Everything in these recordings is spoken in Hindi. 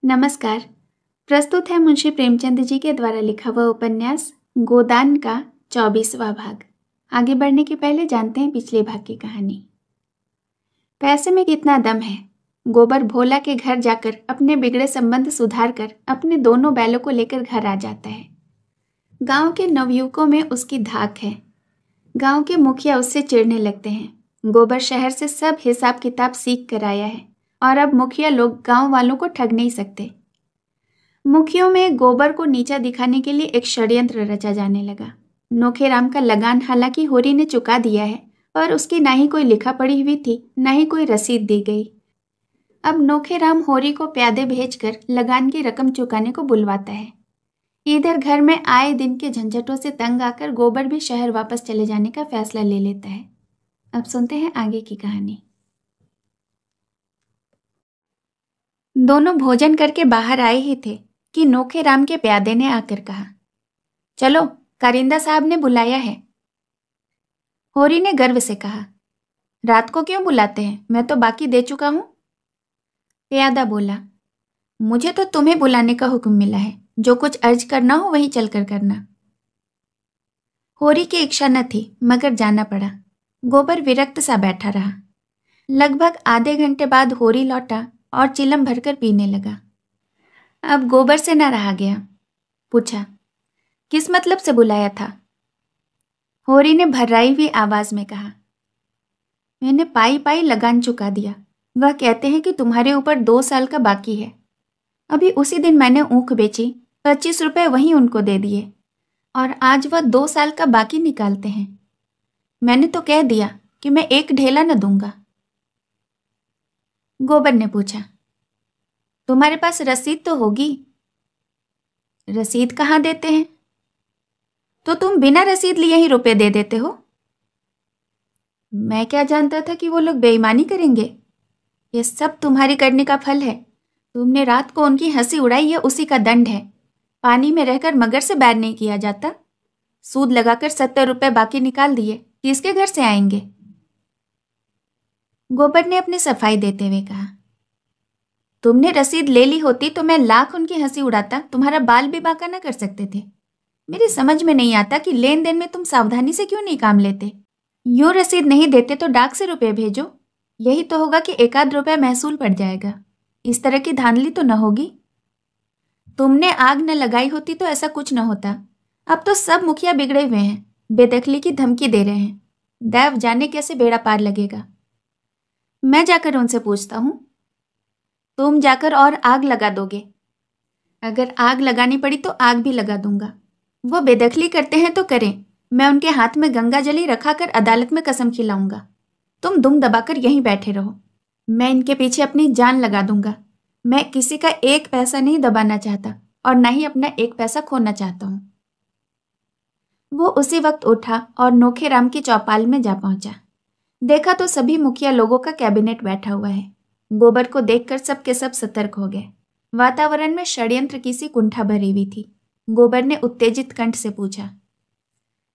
नमस्कार। प्रस्तुत है मुंशी प्रेमचंद जी के द्वारा लिखा हुआ उपन्यास गोदान का 24वां भाग। आगे बढ़ने के पहले जानते हैं पिछले भाग की कहानी। पैसे में कितना दम है। गोबर भोला के घर जाकर अपने बिगड़े संबंध सुधार कर अपने दोनों बैलों को लेकर घर आ जाता है। गांव के नवयुवकों में उसकी धाक है। गांव के मुखिया उससे चिढ़ने लगते हैं। गोबर शहर से सब हिसाब किताब सीख कर आया है और अब मुखिया लोग गांव वालों को ठग नहीं सकते। मुखियों में गोबर को नीचा दिखाने के लिए एक षड्यंत्र रचा जाने लगा। नोखेराम का लगान हालांकि होरी ने चुका दिया है, पर उसकी ना ही कोई लिखा पड़ी हुई थी, ना ही कोई रसीद दी गई। अब नोखेराम होरी को प्यादे भेजकर लगान की रकम चुकाने को बुलवाता है। इधर घर में आए दिन के झंझटों से तंग आकर गोबर भी शहर वापस चले जाने का फैसला ले लेता है। अब सुनते हैं आगे की कहानी। दोनों भोजन करके बाहर आए ही थे कि नोखेराम के प्यादे ने आकर कहा, चलो कारिंदा साहब ने बुलाया है। होरी ने गर्व से कहा, रात को क्यों बुलाते हैं, मैं तो बाकी दे चुका हूं। प्यादा बोला, मुझे तो तुम्हें बुलाने का हुक्म मिला है, जो कुछ अर्ज करना हो वहीं चलकर करना। होरी की इच्छा न थी मगर जाना पड़ा। गोबर विरक्त सा बैठा रहा। लगभग आधे घंटे बाद होरी लौटा और चिलम भरकर पीने लगा। अब गोबर से न रहा गया। पूछा, किस मतलब से बुलाया था? होरी ने भर्राई हुई आवाज में कहा, मैंने पाई पाई लगान चुका दिया। वह कहते हैं कि तुम्हारे ऊपर 2 साल का बाकी है। अभी उसी दिन मैंने ऊख बेची, 25 रुपए वहीं उनको दे दिए और आज वह 2 साल का बाकी निकालते हैं। मैंने तो कह दिया कि मैं एक ढेला न दूंगा। गोबर ने पूछा, तुम्हारे पास रसीद तो होगी? रसीद कहाँ देते हैं? तो तुम बिना रसीद लिए ही रुपए दे देते हो। मैं क्या जानता था कि वो लोग बेईमानी करेंगे। ये सब तुम्हारी करने का फल है। तुमने रात को उनकी हंसी उड़ाई, ये उसी का दंड है। पानी में रहकर मगर से बैर नहीं किया जाता। सूद लगाकर 70 रुपए बाकी निकाल दिए, किसके घर से आएंगे? गोबर ने अपनी सफाई देते हुए कहा, तुमने रसीद ले ली होती तो मैं लाख उनकी हंसी उड़ाता, तुम्हारा बाल भी बांका न कर सकते थे। मेरी समझ में नहीं आता कि लेन देन में तुम सावधानी से क्यों नहीं काम लेते। यूं रसीद नहीं देते तो डाक से रुपए भेजो, यही तो होगा कि 1 आध रुपया महसूल पड़ जाएगा। इस तरह की धांधली तो न होगी। तुमने आग न लगाई होती तो ऐसा कुछ न होता। अब तो सब मुखिया बिगड़े हुए हैं, बेदखली की धमकी दे रहे हैं। दैव जाने कैसे बेड़ा पार लगेगा। मैं जाकर उनसे पूछता हूं। तुम जाकर और आग लगा दोगे? अगर आग लगानी पड़ी तो आग भी लगा दूंगा। वो बेदखली करते हैं तो करें, मैं उनके हाथ में गंगा जली रखा कर अदालत में कसम खिलाऊंगा। तुम दुम दबाकर यहीं बैठे रहो, मैं इनके पीछे अपनी जान लगा दूंगा। मैं किसी का 1 पैसा नहीं दबाना चाहता और न ही अपना 1 पैसा खोना चाहता हूं। वो उसी वक्त उठा और नोखेराम की चौपाल में जा पहुंचा। देखा तो सभी मुखिया लोगों का कैबिनेट बैठा हुआ है। गोबर को देखकर सब के सब सतर्क हो गए। वातावरण में षड्यंत्र की सी कुंठा भरी हुई थी। गोबर ने उत्तेजित कंठ से पूछा,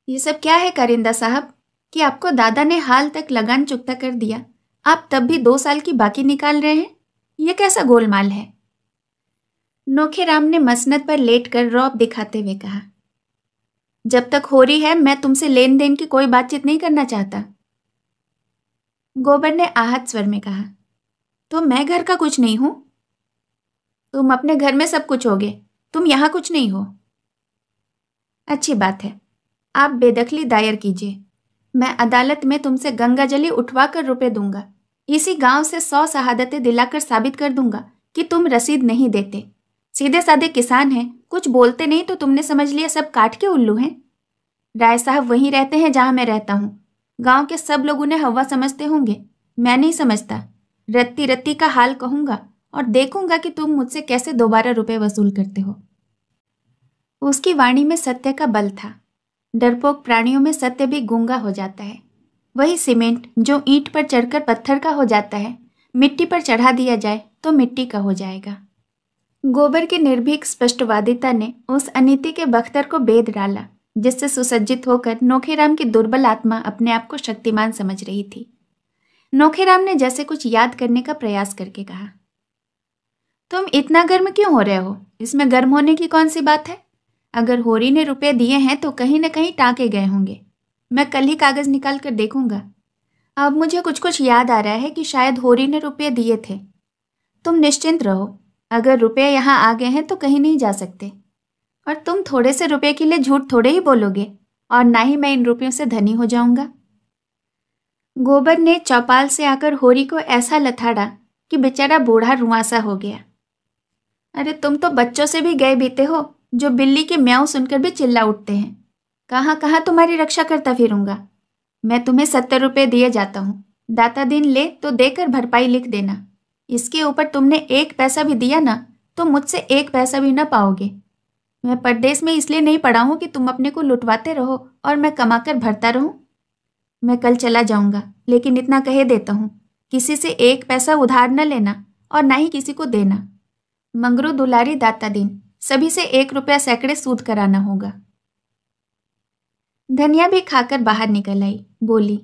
ये सब क्या है कारिंदा साहब कि आपको दादा ने हाल तक लगान चुकता कर दिया, आप तब भी 2 साल की बाकी निकाल रहे हैं? ये कैसा गोलमाल है? नोखेराम ने मसनद पर लेटकर रौब दिखाते हुए कहा, जब तक होरी है मैं तुमसे लेन देन की कोई बातचीत नहीं करना चाहता। गोबर ने आहत स्वर में कहा, तो मैं घर का कुछ नहीं हूं? तुम अपने घर में सब कुछ होगे, तुम यहां कुछ नहीं हो। अच्छी बात है, आप बेदखली दायर कीजिए। मैं अदालत में तुमसे गंगा जली उठवा कर रुपए दूंगा। इसी गांव से 100 शहादतें दिलाकर साबित कर दूंगा कि तुम रसीद नहीं देते। सीधे साधे किसान हैं, कुछ बोलते नहीं तो तुमने समझ लिया सब काट के उल्लू हैं। राय साहब वहीं रहते हैं जहां मैं रहता हूं। गांव के सब लोग उन्हें हवा समझते होंगे, मैं नहीं समझता। रत्ती रत्ती का हाल कहूंगा और देखूंगा कि तुम मुझसे कैसे दोबारा रुपए वसूल करते हो। उसकी वाणी में सत्य का बल था। डरपोक प्राणियों में सत्य भी गूंगा हो जाता है। वही सीमेंट जो ईंट पर चढ़कर पत्थर का हो जाता है, मिट्टी पर चढ़ा दिया जाए तो मिट्टी का हो जाएगा। गोबर की निर्भीक स्पष्टवादिता ने उस अनीति के बख्तर को बेध डाला, जिससे सुसज्जित होकर नोखेराम की दुर्बल आत्मा अपने आप को शक्तिमान समझ रही थी। नोखेराम ने जैसे कुछ याद करने का प्रयास करके कहा, तुम इतना गर्म क्यों हो रहे हो? इसमें गर्म होने की कौन सी बात है? अगर होरी ने रुपए दिए हैं तो कहीं न कहीं टाँके गए होंगे। मैं कल ही कागज़ निकाल कर देखूंगा। अब मुझे कुछ कुछ याद आ रहा है कि शायद होरी ने रुपए दिए थे। तुम निश्चिंत रहो, अगर रुपए यहाँ आ गए हैं तो कहीं नहीं जा सकते। और तुम थोड़े से रुपए के लिए झूठ थोड़े ही बोलोगे, और ना ही मैं इन रुपयों से धनी हो जाऊंगा। गोबर ने चौपाल से आकर होरी को ऐसा लथाड़ा कि बेचारा बूढ़ा रुआंसा हो गया। अरे तुम तो बच्चों से भी गए बीते हो, जो बिल्ली के म्याऊं सुनकर भी चिल्ला उठते हैं। कहाँ कहाँ तुम्हारी रक्षा करता फिरूंगा। मैं तुम्हें 70 रुपये दिए जाता हूँ। दाता दिन ले तो देकर भरपाई लिख देना। इसके ऊपर तुमने 1 पैसा भी दिया ना तो मुझसे 1 पैसा भी ना पाओगे। मैं परदेश में इसलिए नहीं पड़ा हूँ कि तुम अपने को लुटवाते रहो और मैं कमाकर भरता रहूं। मैं कल चला जाऊंगा, लेकिन इतना कह देता हूँ, किसी से 1 पैसा उधार न लेना और ना ही किसी को देना। मंगरू दुलारी दाता दिन, सभी से 1 रुपया सैकड़े सूद कराना होगा। धनिया भी खाकर बाहर निकल आई, बोली,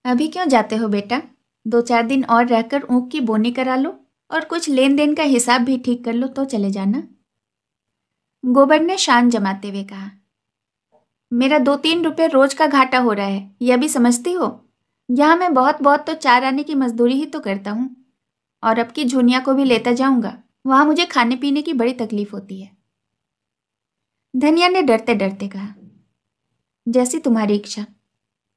अभी क्यों जाते हो बेटा? 2-4 दिन और रहकर ऊख की बोनी करा लो और कुछ लेन देन का हिसाब भी ठीक कर लो तो चले जाना। गोबर ने शान जमाते हुए कहा, मेरा 2-3 रुपये रोज का घाटा हो रहा है, यह भी समझती हो? यहाँ मैं बहुत बहुत तो 4 आने की मजदूरी ही तो करता हूँ, और अब की झुनिया को भी लेता जाऊंगा। वहां मुझे खाने पीने की बड़ी तकलीफ होती है। धनिया ने डरते डरते कहा, जैसी तुम्हारी इच्छा,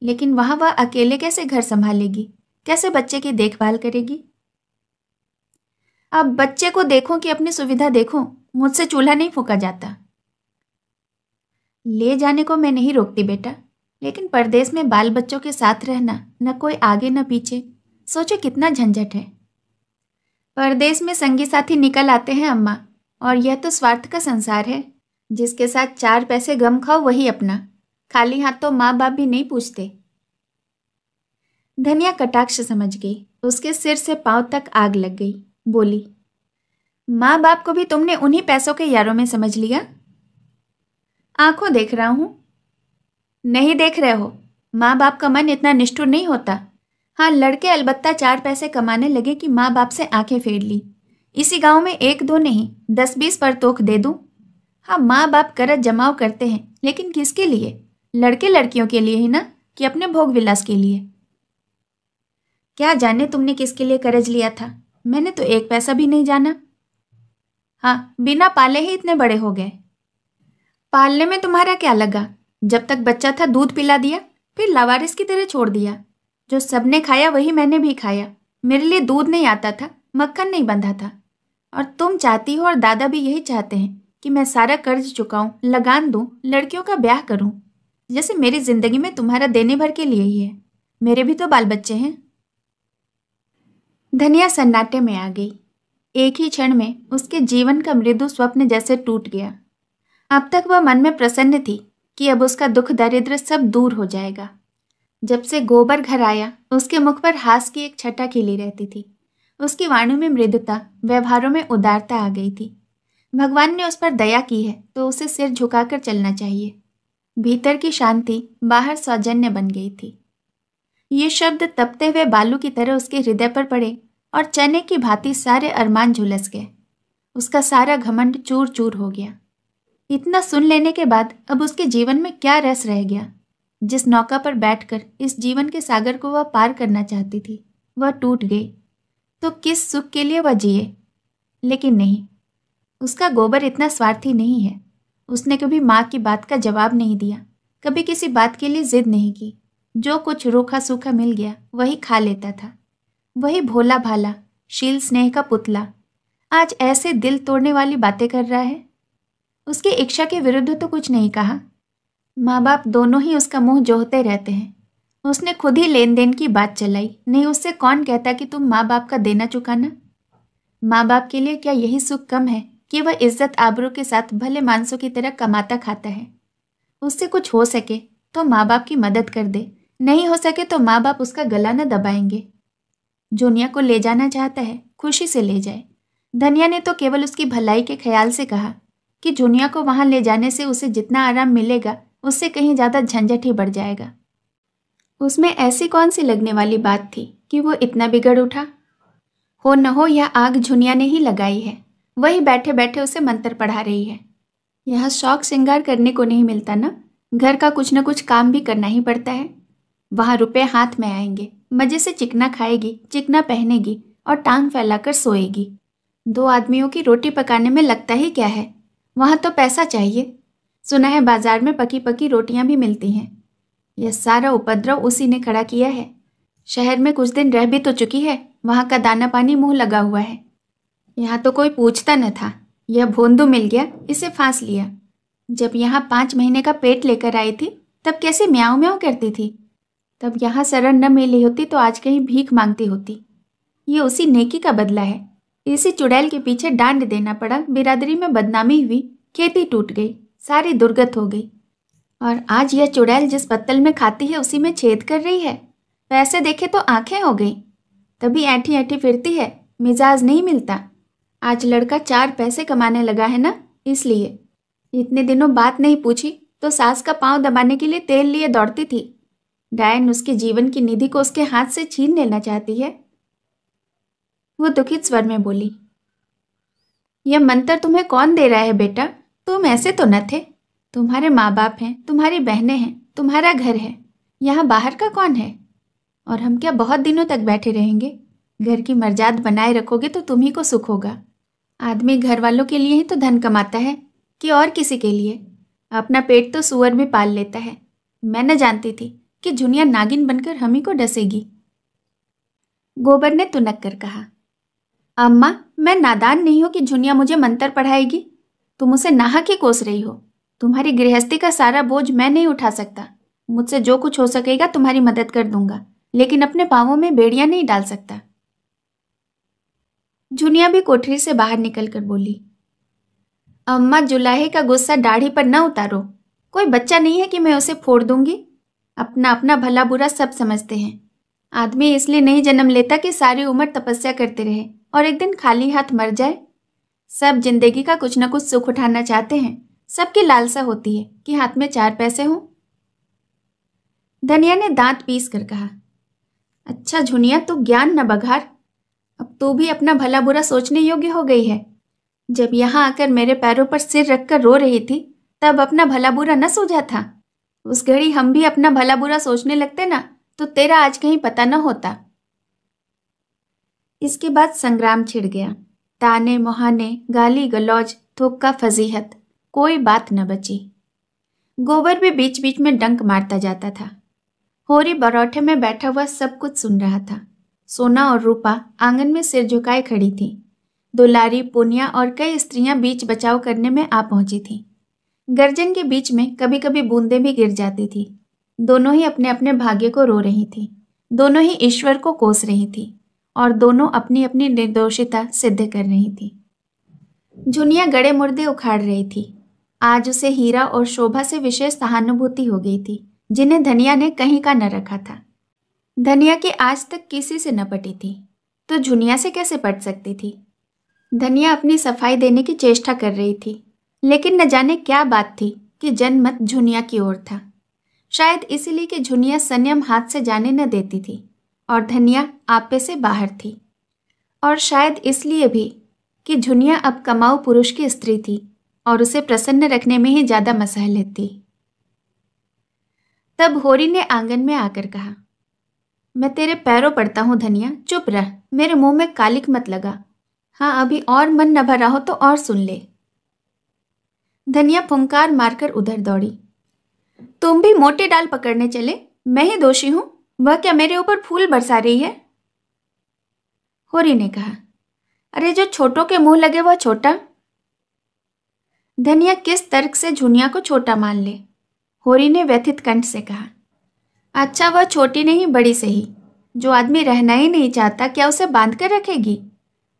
लेकिन वहां वह अकेले कैसे घर संभालेगी, कैसे बच्चे की देखभाल करेगी? अब बच्चे को देखो कि अपनी सुविधा देखो, मुझसे चूल्हा नहीं फूका जाता। ले जाने को मैं नहीं रोकती बेटा, लेकिन परदेश में बाल बच्चों के साथ रहना, न कोई आगे न पीछे, सोचो कितना झंझट है। परदेश में संगी साथी निकल आते हैं अम्मा, और यह तो स्वार्थ का संसार है। जिसके साथ 4 पैसे गम खाओ वही अपना, खाली हाथ तो माँ बाप भी नहीं पूछते। धनिया कटाक्ष समझ गई, उसके सिर से पांव तक आग लग गई। बोली, माँ बाप को भी तुमने उन्हीं पैसों के यारों में समझ लिया? आंखों देख रहा हूं। नहीं देख रहे हो? माँ बाप का मन इतना निष्ठुर नहीं होता। हाँ, लड़के अलबत्ता 4 पैसे कमाने लगे कि माँ बाप से आंखें फेर ली। इसी गांव में 1-2 नहीं 10-20 पर तोख दे दूं। हाँ, माँ बाप करज जमाव करते हैं, लेकिन किसके लिए? लड़के लड़कियों के लिए ही ना, कि अपने भोग विलास के लिए? क्या जाने तुमने किसके लिए कर्ज लिया था, मैंने तो 1 पैसा भी नहीं जाना। हाँ, बिना पाले ही इतने बड़े हो गए। पालने में तुम्हारा क्या लगा? जब तक बच्चा था दूध पिला दिया, फिर लावारिस की तरह छोड़ दिया। जो सबने खाया वही मैंने भी खाया। मेरे लिए दूध नहीं आता था, मक्खन नहीं बंधा था। और तुम चाहती हो और दादा भी यही चाहते हैं कि मैं सारा कर्ज चुकाऊं, लगान दूं, लड़कियों का ब्याह करूं, जैसे मेरी जिंदगी में तुम्हारा देने भर के लिए ही है। मेरे भी तो बाल बच्चे हैं। धनिया सन्नाटे में आ गई। एक ही क्षण में उसके जीवन का मृदु स्वप्न जैसे टूट गया। अब तक वह मन में प्रसन्न थी कि अब उसका दुख दरिद्र सब दूर हो जाएगा। जब से गोबर घर आया, उसके मुख पर हास की एक छटा खिली रहती थी। उसकी वाणी में मृदुता, व्यवहारों में उदारता आ गई थी। भगवान ने उस पर दया की है तो उसे सिर झुकाकर चलना चाहिए। भीतर की शांति बाहर सौजन्य बन गई थी। ये शब्द तपते हुए बालू की तरह उसके हृदय पर पड़े और चने की भांति सारे अरमान झुलस गए। उसका सारा घमंड चूर चूर हो गया। इतना सुन लेने के बाद अब उसके जीवन में क्या रस रह गया? जिस नौका पर बैठकर इस जीवन के सागर को वह पार करना चाहती थी, वह टूट गई। तो किस सुख के लिए वह जिए? लेकिन नहीं, उसका गोबर इतना स्वार्थी नहीं है। उसने कभी माँ की बात का जवाब नहीं दिया, कभी किसी बात के लिए जिद नहीं की। जो कुछ रूखा सूखा मिल गया वही खा लेता था। वही भोला भाला शील स्नेह का पुतला आज ऐसे दिल तोड़ने वाली बातें कर रहा है। उसकी इच्छा के विरुद्ध तो कुछ नहीं कहा। माँ बाप दोनों ही उसका मुंह जोहते रहते हैं। उसने खुद ही लेन देन की बात चलाई, नहीं उससे कौन कहता कि तुम माँ बाप का देना चुकाना। माँ बाप के लिए क्या यही सुख कम है कि वह इज्जत आबरू के साथ भले मानसों की तरह कमाता खाता है? उससे कुछ हो सके तो माँ बाप की मदद कर दे, नहीं हो सके तो माँ बाप उसका गला न दबाएंगे। जुनिया को ले जाना चाहता है, खुशी से ले जाए। धनिया ने तो केवल उसकी भलाई के ख्याल से कहा कि जुनिया को वहां ले जाने से उसे जितना आराम मिलेगा उससे कहीं ज़्यादा झंझट ही बढ़ जाएगा। उसमें ऐसी कौन सी लगने वाली बात थी कि वो इतना बिगड़ उठा? हो न हो यह आग झुनिया ने ही लगाई है, वही बैठे बैठे उसे मंत्र पढ़ा रही है। यह शौक श्रृंगार करने को नहीं मिलता ना, घर का कुछ न कुछ काम भी करना ही पड़ता है। वहाँ रुपए हाथ में आएंगे, मजे से चिकना खाएगी, चिकना पहनेगी और टांग फैलाकर सोएगी। 2 आदमियों की रोटी पकाने में लगता ही क्या है, वहाँ तो पैसा चाहिए। सुना है बाजार में पकी पकी रोटियां भी मिलती हैं। यह सारा उपद्रव उसी ने खड़ा किया है। शहर में कुछ दिन रह भी तो चुकी है, वहाँ का दाना पानी मुंह लगा हुआ है। यहाँ तो कोई पूछता न था, यह भोंदू मिल गया, इसे फांस लिया। जब यहाँ 5 महीने का पेट लेकर आई थी तब कैसे म्याऊं म्याऊं करती थी। तब यहाँ शरण न मिली होती तो आज कहीं भीख मांगती होती। ये उसी नेकी का बदला है। इसी चुड़ैल के पीछे डांड देना पड़ा, बिरादरी में बदनामी हुई, खेती टूट गई, सारी दुर्गत हो गई। और आज यह चुड़ैल जिस पत्तल में खाती है उसी में छेद कर रही है। पैसे देखे तो आंखें हो गई, तभी ऐठी ऐठी फिरती है, मिजाज नहीं मिलता। आज लड़का 4 पैसे कमाने लगा है ना, इसलिए। इतने दिनों बात नहीं पूछी तो सास का पांव दबाने के लिए तेल लिए दौड़ती थी। डायन उसके जीवन की निधि को उसके हाथ से छीन लेना चाहती है। वो दुखित स्वर में बोली, यह मंत्र तुम्हें कौन दे रहा है बेटा? तुम ऐसे तो न थे। तुम्हारे माँ बाप हैं, तुम्हारी बहनें हैं, तुम्हारा घर है, यहाँ बाहर का कौन है? और हम क्या बहुत दिनों तक बैठे रहेंगे? घर की मर्यादा बनाए रखोगे तो तुम्ही को सुख होगा। आदमी घर वालों के लिए ही तो धन कमाता है कि और किसी के लिए? अपना पेट तो सुअर भी पाल लेता है। मैं न जानती थी कि झुनिया नागिन बनकर हम ही को डसेगी। गोबर ने तुनक कर कहा, अम्मा, मैं नादान नहीं हूं कि झुनिया मुझे मंत्र पढ़ाएगी। तुम उसे नाहक ही कोस रही हो। तुम्हारी गृहस्थी का सारा बोझ मैं नहीं उठा सकता। मुझसे जो कुछ हो सकेगा तुम्हारी मदद कर दूंगा, लेकिन अपने पांवों में बेड़ियां नहीं डाल सकता। झुनिया भी कोठरी से बाहर निकलकर बोली, अम्मा, जुलाहे का गुस्सा दाढ़ी पर न उतारो। कोई बच्चा नहीं है कि मैं उसे फोड़ दूंगी। अपना अपना भला बुरा सब समझते हैं। आदमी इसलिए नहीं जन्म लेता कि सारी उम्र तपस्या करते रहे और एक दिन खाली हाथ मर जाए। सब जिंदगी का कुछ न कुछ सुख उठाना चाहते हैं। सबकी लालसा होती है कि हाथ में 4 पैसे हों। धनिया ने दांत पीस कर कहा, अच्छा झुनिया, तू ज्ञान न बघार। अब तू भी अपना भला बुरा सोचने योग्य हो गई है। जब यहाँ आकर मेरे पैरों पर सिर रखकर रो रही थी तब अपना भला बुरा न सूझा था। उस घड़ी हम भी अपना भला बुरा सोचने लगते ना तो तेरा आज कहीं पता न होता। इसके बाद संग्राम छिड़ गया। ताने मुहाने, गाली गलौज, थुक्का फजीहत, कोई बात न बची। गोबर भी बीच बीच में डंक मारता जाता था। होरी बरौठे में बैठा हुआ सब कुछ सुन रहा था। सोना और रूपा आंगन में सिर झुकाए खड़ी थी। दुलारी, पुनिया और कई स्त्रियां बीच बचाव करने में आ पहुंची थीं। गर्जन के बीच में कभी कभी बूंदें भी गिर जाती थी। दोनों ही अपने अपने भाग्य को रो रही थी, दोनों ही ईश्वर को कोस रही थी और दोनों अपनी अपनी निर्दोषिता सिद्ध कर रही थी। झुनिया गड़े मुर्दे उखाड़ रही थी। आज उसे हीरा और शोभा से विशेष सहानुभूति हो गई थी, जिन्हें धनिया ने कहीं का न रखा था। धनिया की आज तक किसी से न पटी थी, तो झुनिया से कैसे पट सकती थी? धनिया अपनी सफाई देने की चेष्टा कर रही थी, लेकिन न जाने क्या बात थी कि जनमत झुनिया की ओर था। शायद इसीलिए कि झुनिया संयम हाथ से जाने न देती थी और धनिया आपे से बाहर थी, और शायद इसलिए भी कि झुनिया अब कमाऊ पुरुष की स्त्री थी और उसे प्रसन्न रखने में ही ज्यादा मसहलत थी। तब होरी ने आंगन में आकर कहा, मैं तेरे पैरों पड़ता हूं धनिया, चुप रह, मेरे मुंह में कालिक मत लगा। हाँ, अभी और मन न भरा हो तो और सुन ले। धनिया फुंकार मारकर उधर दौड़ी। तुम भी मोटे डाल पकड़ने चले? मैं ही दोषी हूं? वह क्या मेरे ऊपर फूल बरसा रही है? होरी ने कहा, अरे जो छोटों के मुंह लगे वह छोटा। धनिया किस तर्क से झुनिया को छोटा मान ले? होरी ने व्यथित कंठ से कहा, अच्छा, वह छोटी नहीं बड़ी सही। जो आदमी रहना ही नहीं चाहता क्या उसे बांध कर रखेगी?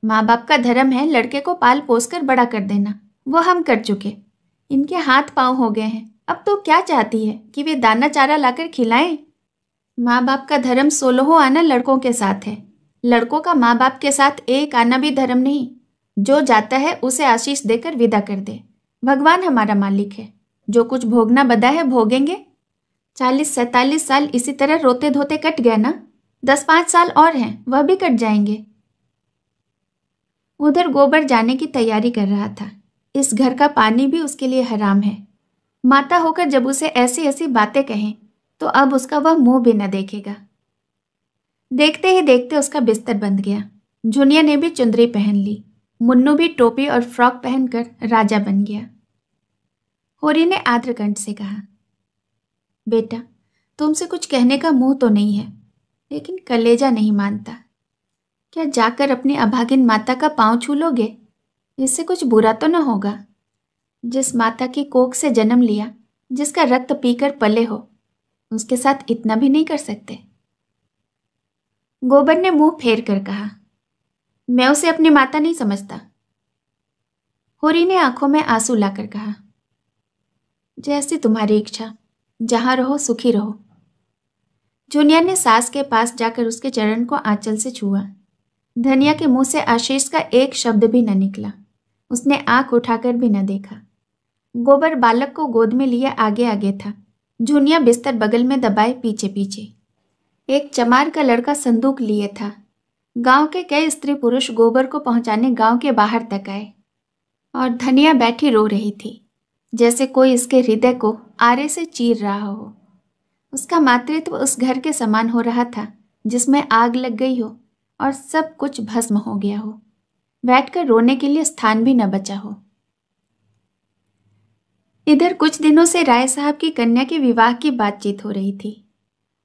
माँ बाप का धर्म है लड़के को पाल पोस कर बड़ा कर देना, वो हम कर चुके। इनके हाथ पांव हो गए हैं, अब तो क्या चाहती है कि वे दाना चारा लाकर खिलाएं? माँ बाप का धर्म 16 आना लड़कों के साथ है। लड़कों का माँ बाप के साथ एक आना भी धर्म नहीं। जो जाता है उसे आशीष देकर विदा कर दे। भगवान हमारा मालिक है, जो कुछ भोगना बदा है भोगेंगे। 40-47 साल इसी तरह रोते धोते कट गए ना, 10-5 साल और हैं, वह भी कट जाएंगे। उधर गोबर जाने की तैयारी कर रहा था। इस घर का पानी भी उसके लिए हराम है। माता होकर जब उसे ऐसी ऐसी बातें कहें तो अब उसका वह मुंह भी न देखेगा। देखते ही देखते उसका बिस्तर बंध गया। झुनिया ने भी चुंदरी पहन ली। मुन्नू भी टोपी और फ्रॉक पहनकर राजा बन गया। होरी ने आर्द्र कंठ से कहा, बेटा, तुमसे कुछ कहने का मुंह तो नहीं है, लेकिन कलेजा नहीं मानता। क्या जाकर अपनी अभागिन माता का पांव छू लोगे? इससे कुछ बुरा तो न होगा। जिस माता की कोख से जन्म लिया, जिसका रक्त पीकर पले हो, उसके साथ इतना भी नहीं कर सकते? गोबर ने मुंह फेर कर कहा, मैं उसे अपनी माता नहीं समझता। होरी ने आंखों में आंसू लाकर कहा, जैसी तुम्हारी इच्छा, जहां रहो सुखी रहो। जुनिया ने सास के पास जाकर उसके चरण को आंचल से छुआ। धनिया के मुंह से आशीष का एक शब्द भी न निकला। उसने आंख उठाकर भी न देखा। गोबर बालक को गोद में लिए आगे आगे था। जुनिया बिस्तर बगल में दबाए पीछे पीछे। एक चमार का लड़का संदूक लिए था। गांव के कई स्त्री पुरुष गोबर को पहुंचाने गांव के बाहर तक आए और धनिया बैठी रो रही थी, जैसे कोई इसके हृदय को आरे से चीर रहा हो। उसका मातृत्व उस घर के समान हो रहा था जिसमें आग लग गई हो और सब कुछ भस्म हो गया हो। बैठकर रोने के लिए स्थान भी न बचा हो। इधर कुछ दिनों से राय साहब की कन्या के विवाह की बातचीत हो रही थी।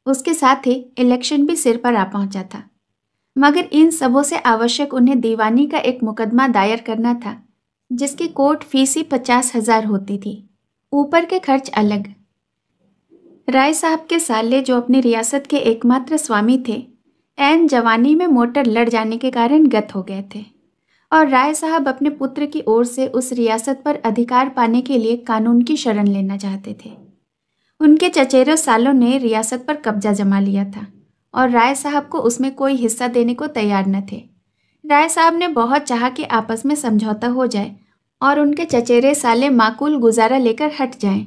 उसके साथ ही इलेक्शन भी सिर पर आ पहुंचा था। मगर इन सबों से आवश्यक उन्हें दीवानी का एक मुकदमा दायर करना था, जिसकी कोर्ट फीस ही 50,000 होती थी। ऊपर के खर्च अलग। राय साहब के साले, जो अपनी रियासत के एकमात्र स्वामी थे, ऐन जवानी में मोटर लड़ जाने के कारण गत हो गए थे और राय साहब अपने पुत्र की ओर से उस रियासत पर अधिकार पाने के लिए कानून की शरण लेना चाहते थे। उनके चचेरे सालों ने रियासत पर कब्जा जमा लिया था और राय साहब को उसमें कोई हिस्सा देने को तैयार न थे। राय साहब ने बहुत चाहा कि आपस में समझौता हो जाए और उनके चचेरे साले माकूल गुजारा लेकर हट जाएं।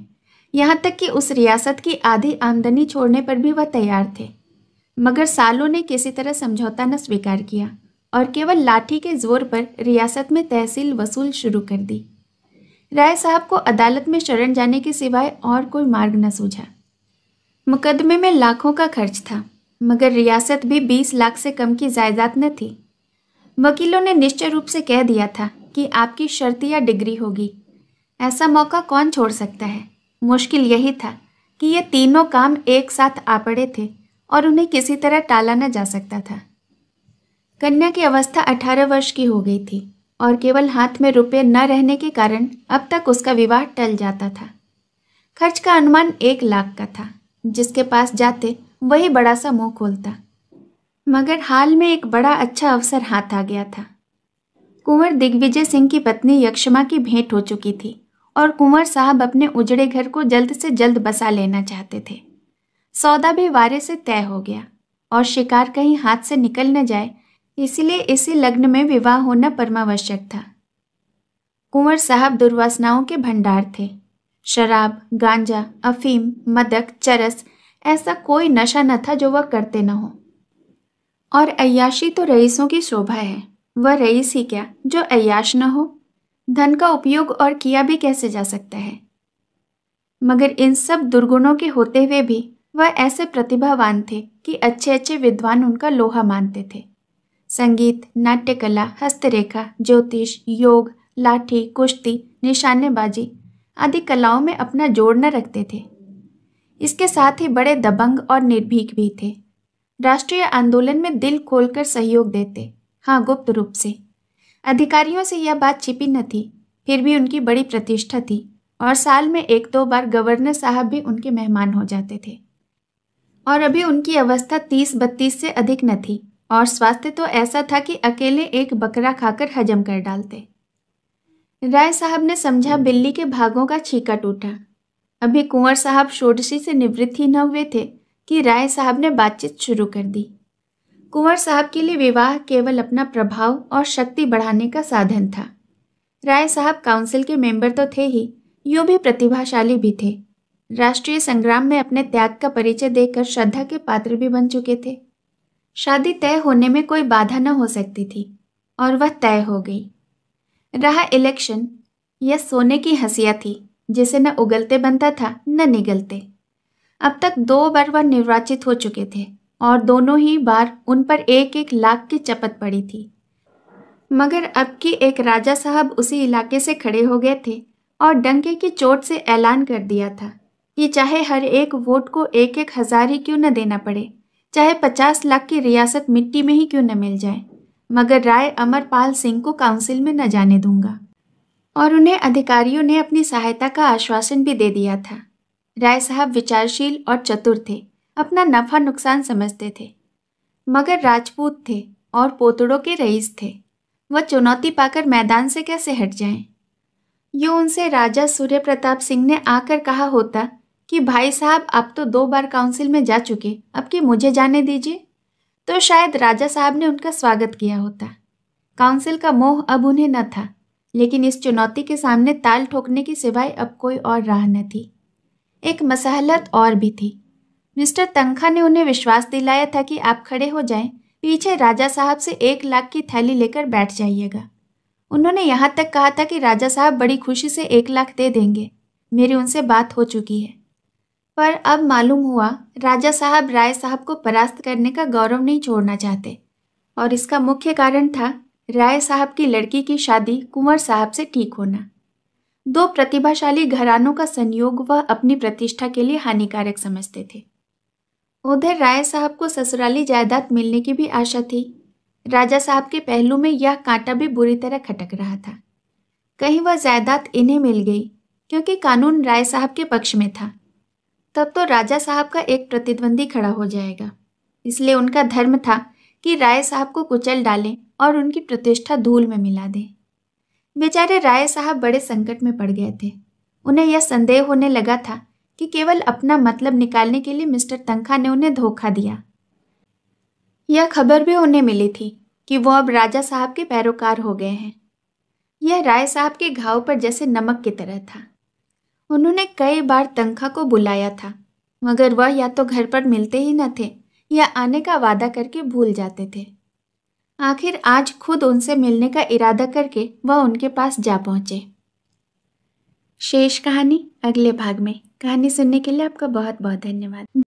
यहाँ तक कि उस रियासत की आधी आमदनी छोड़ने पर भी वह तैयार थे। मगर सालों ने किसी तरह समझौता न स्वीकार किया और केवल लाठी के जोर पर रियासत में तहसील वसूल शुरू कर दी। राय साहब को अदालत में शरण जाने के सिवाय और कोई मार्ग न सूझा। मुकदमे में लाखों का खर्च था, मगर रियासत भी 20 लाख से कम की जायदाद न थी। वकीलों ने निश्चय रूप से कह दिया था कि आपकी शर्त या डिग्री होगी। ऐसा मौका कौन छोड़ सकता है? मुश्किल यही था कि ये तीनों काम एक साथ आ पड़े थे और उन्हें किसी तरह टाला न जा सकता था। कन्या की अवस्था 18 वर्ष की हो गई थी और केवल हाथ में रुपये न रहने के कारण अब तक उसका विवाह टल जाता था। खर्च का अनुमान 1 लाख का था। जिसके पास जाते वही बड़ा सा मुंह खोलता। मगर हाल में एक बड़ा अच्छा अवसर हाथ आ गया था। कुंवर दिग्विजय सिंह की पत्नी यक्षमा की भेंट हो चुकी थी और कुंवर साहब अपने उजड़े घर को जल्द से जल्द बसा लेना चाहते थे। सौदा भी वारे से तय हो गया और शिकार कहीं हाथ से निकल न जाए, इसलिए इसी लग्न में विवाह होना परमावश्यक था। कुंवर साहब दुर्वासनाओं के भंडार थे। शराब, गांजा, अफीम, मदक, चरस, ऐसा कोई नशा न था जो वह करते न हो। और अय्याशी तो रईसों की शोभा है। वह रईस ही क्या जो अय्याश न हो। धन का उपयोग और किया भी कैसे जा सकता है। मगर इन सब दुर्गुणों के होते हुए भी वह ऐसे प्रतिभावान थे कि अच्छे अच्छे विद्वान उनका लोहा मानते थे। संगीत, नाट्यकला, हस्तरेखा, ज्योतिष, योग, लाठी, कुश्ती, निशानेबाजी आदि कलाओं में अपना जोड़ न रखते थे। इसके साथ ही बड़े दबंग और निर्भीक भी थे। राष्ट्रीय आंदोलन में दिल खोलकर सहयोग देते, हाँ, गुप्त रूप से। अधिकारियों से यह बात छिपी न थी, फिर भी उनकी बड़ी प्रतिष्ठा थी और साल में 1-2 बार गवर्नर साहब भी उनके मेहमान हो जाते थे। और अभी उनकी अवस्था 30-32 से अधिक न थी और स्वास्थ्य तो ऐसा था कि अकेले एक बकरा खाकर हजम कर डालते। राय साहब ने समझा बिल्ली के भागों का छीका टूटा। अभी कुंवर साहब षोडशी से निवृत्त ही न हुए थे कि राय साहब ने बातचीत शुरू कर दी। कुंवर साहब के लिए विवाह केवल अपना प्रभाव और शक्ति बढ़ाने का साधन था। राय साहब काउंसिल के मेंबर तो थे ही, यूं भी प्रतिभाशाली भी थे। राष्ट्रीय संग्राम में अपने त्याग का परिचय देकर श्रद्धा के पात्र भी बन चुके थे। शादी तय होने में कोई बाधा न हो सकती थी। और वह तय हो गई। रहा इलेक्शन, यह सोने की हंसिया थी जिसे न उगलते बनता था न निगलते। अब तक 2 बार वह निर्वाचित हो चुके थे और दोनों ही बार उन पर 1-1 लाख की चपत पड़ी थी। मगर अब की एक राजा साहब उसी इलाके से खड़े हो गए थे और डंके की चोट से ऐलान कर दिया था कि चाहे हर एक वोट को 1-1 हजार ही क्यों न देना पड़े, चाहे 50 लाख की रियासत मिट्टी में ही क्यों न मिल जाए, मगर राय अमरपाल सिंह को काउंसिल में न जाने दूंगा। और उन्हें अधिकारियों ने अपनी सहायता का आश्वासन भी दे दिया था। राय साहब विचारशील और चतुर थे, अपना नफा नुकसान समझते थे, मगर राजपूत थे और पोतड़ों के रईस थे। वह चुनौती पाकर मैदान से कैसे हट जाएं? यूं उनसे राजा सूर्य प्रताप सिंह ने आकर कहा होता कि भाई साहब आप तो 2 बार काउंसिल में जा चुके, अब कि मुझे जाने दीजिए, तो शायद राजा साहब ने उनका स्वागत किया होता। काउंसिल का मोह अब उन्हें न था, लेकिन इस चुनौती के सामने ताल ठोकने की सिवाय अब कोई और राह न थी। एक मसहलत और भी थी। मिस्टर तनखा ने उन्हें विश्वास दिलाया था कि आप खड़े हो जाएं, पीछे राजा साहब से 1 लाख की थैली लेकर बैठ जाइएगा। उन्होंने यहाँ तक कहा था कि राजा साहब बड़ी खुशी से 1 लाख दे देंगे, मेरी उनसे बात हो चुकी है। पर अब मालूम हुआ राजा साहब राय साहब को परास्त करने का गौरव नहीं छोड़ना चाहते, और इसका मुख्य कारण था राय साहब की लड़की की शादी कुंवर साहब से ठीक होना। 2 प्रतिभाशाली घरानों का संयोग वह अपनी प्रतिष्ठा के लिए हानिकारक समझते थे। उधर राय साहब को ससुराली जायदाद मिलने की भी आशा थी। राजा साहब के पहलू में यह कांटा भी बुरी तरह खटक रहा था। कहीं वह जायदाद इन्हें मिल गई, क्योंकि कानून राय साहब के पक्ष में था, तब तो राजा साहब का एक प्रतिद्वंदी खड़ा हो जाएगा। इसलिए उनका धर्म था कि राय साहब को कुचल डालें और उनकी प्रतिष्ठा धूल में मिला दें। बेचारे राय साहब बड़े संकट में पड़ गए थे। उन्हें यह संदेह होने लगा था कि केवल अपना मतलब निकालने के लिए मिस्टर तनखा ने उन्हें धोखा दिया। यह खबर भी उन्हें मिली थी कि वो अब राजा साहब के पैरोकार हो गए हैं। यह राय साहब के घाव पर जैसे नमक की तरह था। उन्होंने कई बार तनखा को बुलाया था, मगर वह या तो घर पर मिलते ही न थे या आने का वादा करके भूल जाते थे। आखिर आज खुद उनसे मिलने का इरादा करके वह उनके पास जा पहुंचे। शेष कहानी अगले भाग में। कहानी सुनने के लिए आपका बहुत बहुत धन्यवाद।